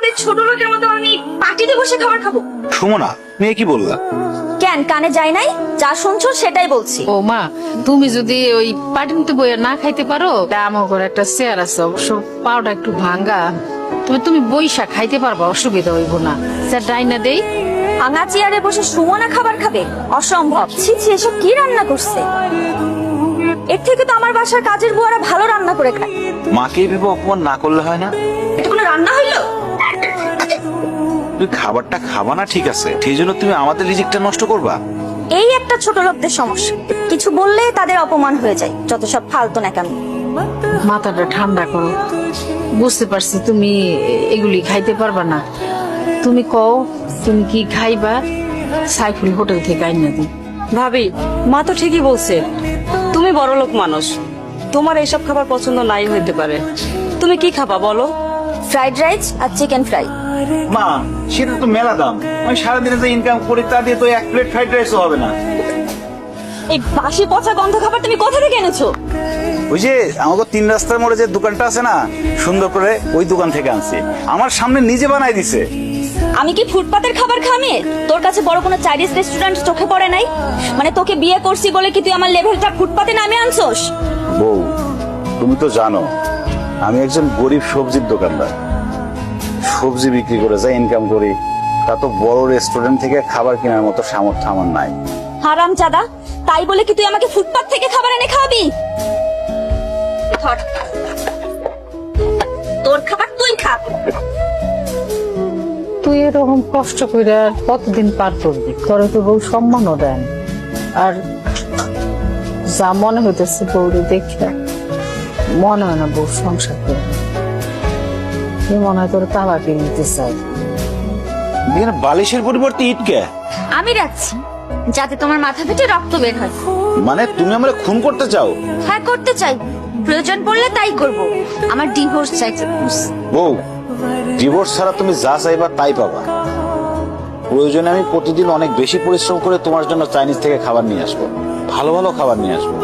তোমাদের ছোট লোকের মতো আমি পার্টিতে বসে খাবার খাবো? সুমনা, মেয়ে কি বললা? কেন কানে যায় নাই? যা শুনছো সেটাই বলছি। ও মা, তুমি যদি ওই পাটিতে বইয়া না খাইতে পারো, আমার ঘরে একটা চেয়ার আছে, অবশ্য পাওটা একটু ভাঙ্গা, তবে তুমি বইসা খাইতে পারবা, অসুবিধা হইব না। স্যার ডাইনা দেই। ভাঙা চেয়ারে বসে সুমনা খাবার খাবে? অসম্ভব। ছি ছি, এসব কি রান্না করছে? এর থেকে তো আমার বাসার কাজের বুয়ারা ভালো রান্না করে খায়। মাকে ভেবে অপমান না করলে হয় না? এটা কোনো রান্না হইলো? তুমি খাবারটা খাবা না ঠিক আছে, সেই জন্য তুমি আমাদের রিজিকটা নষ্ট করবা? এই একটা ছোট লোকদের সমস্যা, কিছু বললে তাদের অপমান হয়ে যায়। যত সব ফালতু নাকামি। মাথাটা ঠান্ডা করো, বুঝতে পারছি তুমি এগুলি খাইতে পারবা না। তুমি কও তুমি কি খাইবা, সাইফুল হোটেল থেকে আইনা দিই। ভাবি, মা তো ঠিকই বলছে, তুমি বড়লোক মানুষ, তোমার এইসব খাবার পছন্দ নাই হইতে পারে। তুমি কি খাবা বলো? ফ্রাইড রাইস আর চিকেন ফ্রাই। মা, সেটা তো মেলা দাম। আমি সারাদিনে যে ইনকাম করি তা দিয়ে তো এক প্লেট ফ্রাইড রাইসও হবে না। এই বাসি পচা গন্ধ খাবার তুমি কোথা থেকে এনেছো? ওই যে আমাকে 3 রাস্তার মোড়ে যে দোকানটা আছে না, সুন্দর করে ওই দোকান থেকে আনছি। আমার সামনে নিজে বানাই দিছে। আমি কি ফুটপাতের খাবার খামে? তোর কাছে বড় কোনো চাইনিজ রেস্টুরেন্ট চোখে পড়ে নাই? মানে তোকে বিয়ে করছি বলে কি তুই আমার লেভেলটা ফুটপাতে নামে আনছোস? বউ, তুমি তো জানো আমি একজন গরিব সবজির দোকানদার। সবজি বিক্রি করে যা ইনকাম করি তা তো বড় রেস্টুরেন্ট থেকে খাবার কেনার মতো সামর্থ্য আমার নাই। হারামজাদা, তাই বলে কি তুই আমাকে ফুটপাত থেকে খাবার এনে খাওয়াবি? ধর, তোর খাবার তুই খা। তুই এরকম কষ্ট করে আর কতদিন পার করবি? তোরে তো বউ সম্মানও দেন, আর যা মনে হইতেছে বউরে দেখে মনে হয় না বউ সংসার করবে। কি মনে হয় তোর তালা কিনে নিতে চাই। এখানে বালিশের পরিবর্তে ইটকে আমি রাখছি যাতে তোমার মাথা ফেটে রক্ত বের হয়। মানে তুমি আমরা খুন করতে চাও? হ্যাঁ, করতে চাই, প্রয়োজন পড়লে তাই করব। আমার ডিভোর্স চাই। বউ, ডিভোর্স ছাড়া তুমি যা চাইবা তাই পাবা। প্রয়োজনে আমি প্রতিদিন অনেক বেশি পরিশ্রম করে তোমার জন্য চাইনিজ থেকে খাবার নিয়ে আসবো, ভালো ভালো খাবার নিয়ে আসবো।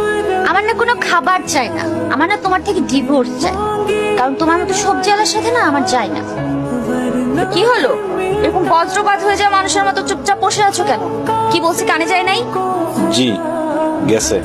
আমার না কোনো খাবার চাই না, আমার না তোমার থেকে ডিভোর্স চাই। কারণ তোমার মতো সবজি আলার সাথে না আমার যায় না। কি হলো, এরকম বজ্রপাত হয়ে যায় মানুষের মতো চুপচাপ বসে আছো কেন? কি বলছি কানে যায় নাই? জি, গেছে।